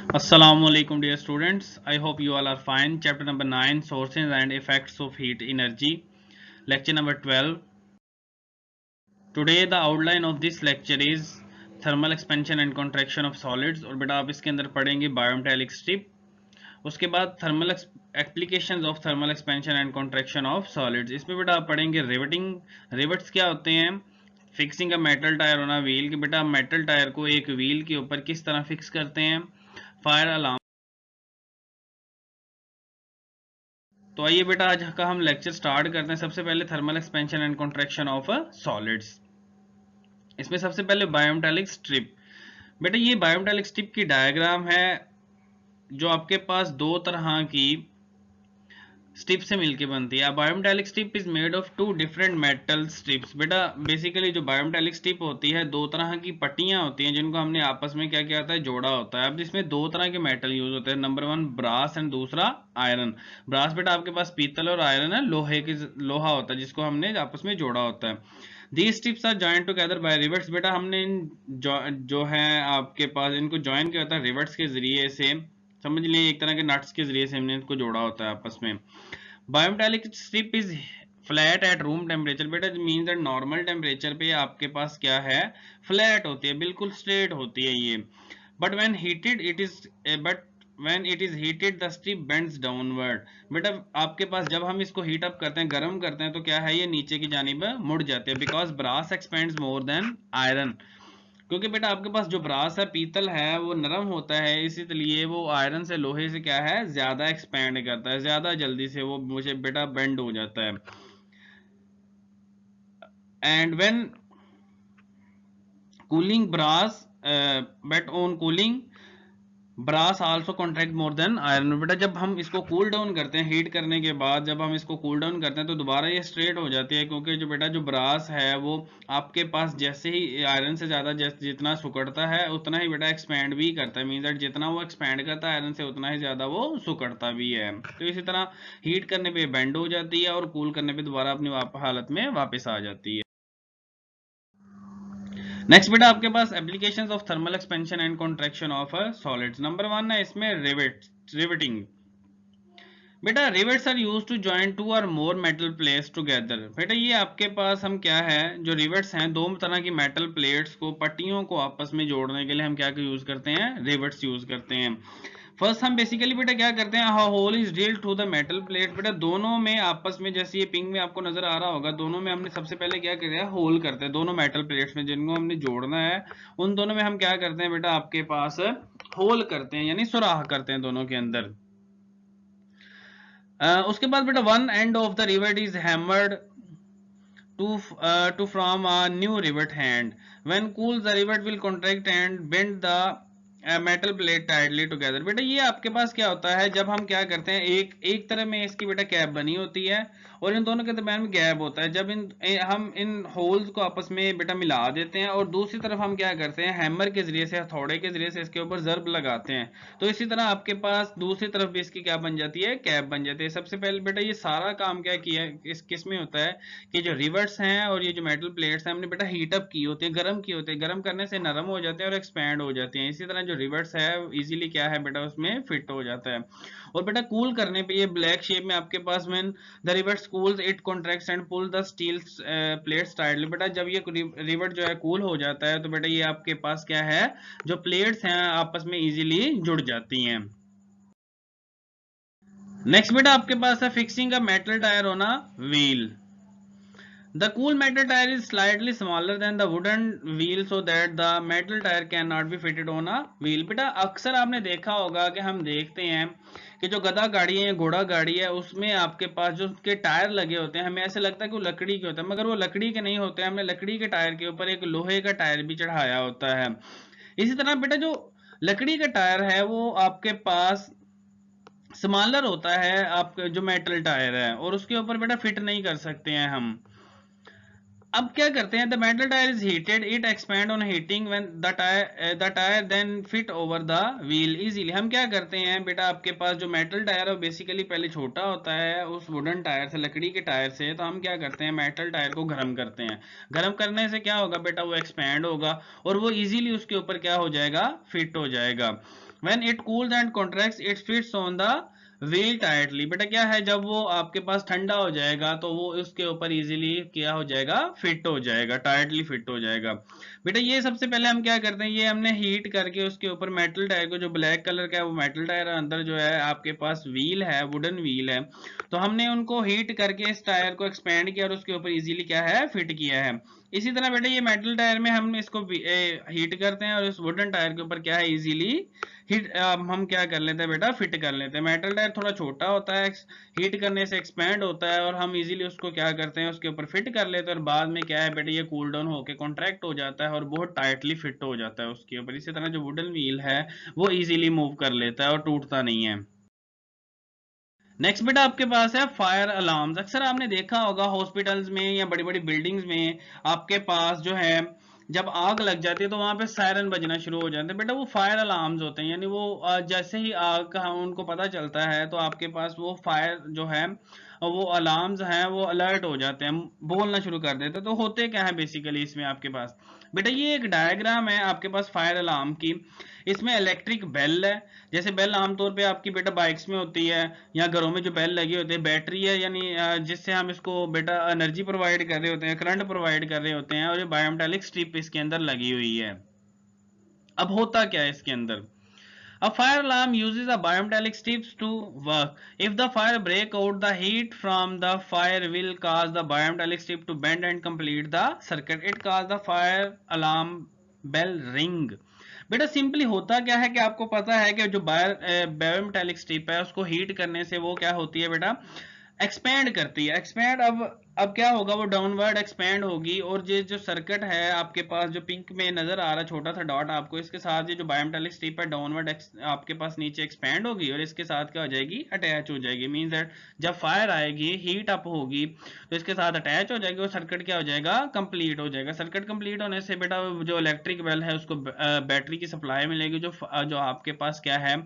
Assalamualaikum dear students. I hope you all are fine. Chapter number 9, Sources and Effects of Heat Energy. Lecture number 12. Today the outline of this lecture is thermal expansion and contraction of solids. और बेटा आप इसके अंदर पढ़ेंगे bimetallic strip, उसके बाद thermal applications of thermal expansion and contraction of solids. इसमें बेटा आप पढ़ेंगे रिवेटिंग। रिवेट्स क्या होते हैं? Fixing a metal tyre on a wheel, कि बेटा मेटल टायर को एक व्हील के ऊपर किस तरह फिक्स करते हैं। Fire alarm. तो आइए बेटा आज का हम लेक्चर स्टार्ट करते हैं। सबसे पहले thermal expansion and contraction of solids. इसमें सबसे पहले बायोमेटालिक स्ट्रिप। बेटा ये बायोमेटालिक स्ट्रिप की डायग्राम है जो आपके पास दो तरह की स्ट्रिप से मिलके बनती है। Bimetallic strip is made of two different metal strips. बेटा बेसिकली जो बायोमेटालिक स्ट्रिप होती है दो तरह की पट्टियां होती हैं जिनको हमने आपस में क्या किया होता है, जोड़ा होता है। अब जिसमें दो तरह के मेटल यूज होते हैं, नंबर 1 ब्रास एंड दूसरा आयरन। ब्रास बेटा आपके पास पीतल और आयरन है लोहा होता है जिसको हमने आपस में जोड़ा होता है। These strips are joined together by rivets। बेटा हमने इन जो है आपके पास इनको ज्वाइन किया होता है रिवेट्स के जरिए से, समझ लिए एक तरह के नट्स के जरिए से हमने इनको जोड़ा होता है आपस में। Bimetallic strip is flat at room temperature. बेटा मीन दैट नॉर्मल टेम्परेचर पे आपके पास क्या है, फ्लैट होती है, बिल्कुल स्ट्रेट होती है ये। But when heated it is but when it is heated the strip bends downward। बेटा आपके पास जब हम इसको हीट अप करते हैं, गर्म करते हैं, तो क्या है, ये नीचे की जानिब मुड़ जाते हैं। Because brass expands more than iron, क्योंकि बेटा आपके पास जो ब्रास है, पीतल है, वो नरम होता है, इसीलिए वो आयरन से, लोहे से क्या है, ज्यादा एक्सपेंड करता है, ज्यादा जल्दी से वो मुझे बेटा बेंड हो जाता है। And when cooling brass but on cooling brass also contract more than iron. बेटा जब हम इसको कूल डाउन करते हैं, हीट करने के बाद जब हम इसको कूल डाउन करते हैं तो दोबारा ये स्ट्रेट हो जाती है, क्योंकि जो बेटा जो ब्रास है वो आपके पास जैसे ही आयरन से ज्यादा जितना सुकड़ता है उतना ही बेटा एक्सपैंड भी करता है। मीन दैट जितना वो एक्सपैंड करता है आयरन से उतना ही ज्यादा वो सुकड़ता भी है। तो इसी तरह हीट करने पे बेंड हो जाती है और कूल करने पे दोबारा अपनी हालत में वापस आ जाती है। नेक्स्ट बेटा आपके पास applications of thermal expansion and contraction of solids. Number 1 है इसमें रिवेटिंग। बेटा rivets are used to join two or more metal plates together. बेटा ये आपके पास हम क्या है, जो रिवेट्स हैं, दो तरह की मेटल प्लेट्स को, पट्टियों को आपस में जोड़ने के लिए हम क्या यूज करते हैं, रिवेट्स यूज करते हैं। फर्स्ट हम बेसिकली बेटा क्या करते हैं, how hole is drilled through the metal plate. बेटा दोनों में आपस में, जैसे ये पिंक में आपको नजर आ रहा होगा, दोनों में हमने सबसे पहले क्या किया, होल करते हैं। दोनों मेटल प्लेट्स में जिनको हमने जोड़ना है उन दोनों में हम क्या करते हैं बेटा, आपके पास होल करते हैं, यानी सुराख करते हैं दोनों के अंदर। उसके बाद बेटा one end of the rivet is hammered to form a new rivet hand। When cool the rivet will contract and bend the metal plate tightly together. बेटा ये आपके पास क्या होता है, जब हम क्या करते हैं, एक तरह में इसकी बेटा कैप बनी होती है और इन दोनों के दरमियान में गैप होता है। जब हम इन होल्स को आपस में बेटा मिला देते हैं और दूसरी तरफ हम क्या करते हैं, हैमर के जरिए से, हथौड़े के जरिए से इसके ऊपर जर्ब लगाते हैं, तो इसी तरह आपके पास दूसरी तरफ भी इसकी क्या बन जाती है, कैप बन जाती है। सबसे पहले बेटा ये सारा काम क्या किया इस किस में होता है कि जो रिवर्स हैं और ये जो मेटल प्लेट्स हैं हमने बेटा हीट अप की होती है, गर्म की होती है, गर्म करने से नरम हो जाते हैं और एक्सपैंड हो जाते हैं। इसी तरह जो रिवर्स है इजीली क्या है बेटा, उसमें फिट हो जाता है। और बेटा कूल करने पे ये ब्लैक शेप में आपके पास when the rivet cools it contracts and pull the steel plates tightly. बेटा जब ये रिवर्ट जो है कूल हो जाता है तो बेटा ये आपके पास क्या है, जो प्लेट्स हैं आपस में इजीली जुड़ जाती हैं। नेक्स्ट बेटा आपके पास है fixing a metal tyre on a wheel. The cool metal tire is slightly smaller than the wooden wheel so that the metal tire cannot be fitted on a wheel। बेटा अक्सर आपने देखा होगा कि हम देखते हैं कि जो गधा गाड़ी है, घोड़ा गाड़ी है, उसमें आपके पास जो उसके टायर लगे होते हैं, हमें ऐसे लगता है कि वो लकड़ी के होते हैं, मगर वो लकड़ी के नहीं होते हैं। हमने लकड़ी के टायर के ऊपर एक लोहे का टायर भी चढ़ाया होता है। इसी तरह बेटा जो लकड़ी का टायर है वो आपके पास स्मॉलर होता है, आपका जो मेटल टायर है, और उसके ऊपर बेटा फिट नहीं कर सकते हैं हम। अब क्या करते हैं, the metal tyre is heated, it expand on heating when the tyre then fit over the wheel easily. हम क्या करते हैं बेटा, आपके पास जो मेटल टायर है बेसिकली पहले छोटा होता है उस वुडन टायर से, लकड़ी के टायर से, तो हम क्या करते हैं, मेटल टायर को गर्म करते हैं। गर्म करने से क्या होगा बेटा, वो एक्सपैंड होगा और वो इजीली उसके ऊपर क्या हो जाएगा, फिट हो जाएगा। When it cools and contracts it fits on the wheel tightly. बेटा क्या है, जब वो आपके पास ठंडा हो जाएगा तो वो उसके ऊपर इजीली क्या हो जाएगा, फिट हो जाएगा, टाइटली फिट हो जाएगा। बेटा ये सबसे पहले हम क्या करते हैं, ये हमने हीट करके उसके ऊपर मेटल टायर को, जो ब्लैक कलर का है वो मेटल टायर, अंदर जो है आपके पास व्हील है, वुडन व्हील है, तो हमने उनको हीट करके इस टायर को एक्सपेंड किया और उसके ऊपर इजीली क्या है, फिट किया है। इसी तरह बेटा ये मेटल टायर में हम इसको हीट करते हैं और इस वुडन टायर के ऊपर क्या है, इजीली हीट हम क्या कर लेते हैं बेटा, फिट कर लेते हैं। मेटल टायर थोड़ा छोटा होता है, हीट करने से एक्सपैंड होता है और हम इजीली उसको क्या करते हैं, उसके ऊपर फिट कर लेते हैं और बाद में क्या है बेटा, ये कूल डाउन होकर कॉन्ट्रैक्ट हो जाता है और बहुत टाइटली फिट हो जाता है उसके ऊपर। इसी तरह जो वुडन व्हील है वो इजीली मूव कर लेता है और टूटता नहीं है। नेक्स्ट बेटा आपके पास है फायर अलार्म्स। अक्सर आपने देखा होगा हॉस्पिटल्स में या बड़ी बड़ी बिल्डिंग्स में आपके पास जो है जब आग लग जाती है तो वहां पे सायरन बजना शुरू हो जाते हैं। बेटा वो फायर अलार्म्स होते हैं, यानी वो जैसे ही आग का उनको पता चलता है तो आपके पास वो फायर जो है वो अलार्म्स हैं वो अलर्ट हो जाते हैं, बोलना शुरू कर देते हैं। तो होते क्या है बेसिकली इसमें आपके पास, बेटा ये एक डायग्राम है आपके पास फायर अलार्म की। इसमें इलेक्ट्रिक बेल है, जैसे बेल आमतौर पे आपकी बेटा बाइक्स में होती है या घरों में जो बेल लगी होती है, बैटरी है यानी जिससे हम इसको बेटा एनर्जी प्रोवाइड कर रहे होते हैं, करंट प्रोवाइड कर रहे होते हैं, और ये बायोमेटालिक स्ट्रिप इसके अंदर लगी हुई है। अब होता क्या है इसके अंदर, a fire alarm uses a bimetallic strips to work. If the fire break out, the heat from the fire will cause the bimetallic strip to bend and complete the circuit. It causes the fire alarm bell ring. बेटा simply होता क्या है कि आपको पता है कि जो बायोमेटालिक स्ट्रिप है उसको हीट करने से वो क्या होती है बेटा, एक्सपेंड करती है। एक्सपेंड अब क्या होगा, वो डाउनवर्ड एक्सपेंड होगी और ये जो सर्किट है आपके पास जो पिंक में नजर आ रहा छोटा सा डॉट आपको, इसके साथ ये जो बायोमेटालिक स्ट्रिप है डाउनवर्ड आपके पास नीचे एक्सपेंड होगी और इसके साथ क्या हो जाएगी, अटैच हो जाएगी। मींस दैट जब फायर आएगी, हीट अप होगी तो इसके साथ अटैच हो जाएगी और सर्किट क्या हो जाएगा, कंप्लीट हो जाएगा। सर्किट कंप्लीट होने से बेटा जो इलेक्ट्रिक बेल है उसको बैटरी की सप्लाई मिलेगी, जो आपके पास क्या है,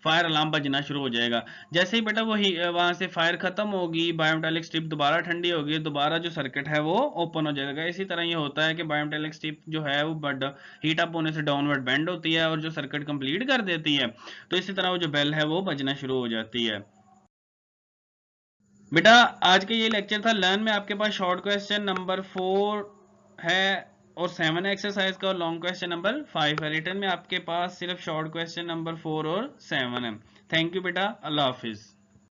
फायर अलार्म बजना शुरू हो जाएगा। जैसे ही बेटा वो वहां से फायर खत्म होगी, बायोमेटालिक स्ट्रिप दोबारा ठंडी होगी, दोबारा जो सर्किट है वो ओपन हो जाएगा। इसी तरह ये होता है कि बायोमेटालिक स्ट्रिप जो है वो हीट अप होने से डाउनवर्ड बेंड होती है और जो सर्किट कंप्लीट कर देती है, तो इसी तरह वो जो बेल है वो बजना शुरू हो जाती है। बेटा आज का ये लेक्चर था लर्न में, आपके पास शॉर्ट क्वेश्चन नंबर 4 है और 7 है एक्सरसाइज का, और लॉन्ग क्वेश्चन नंबर 5 है। रिटर्न में आपके पास सिर्फ शॉर्ट क्वेश्चन नंबर 4 और 7 है। थैंक यू बेटा, अल्लाह हाफिज।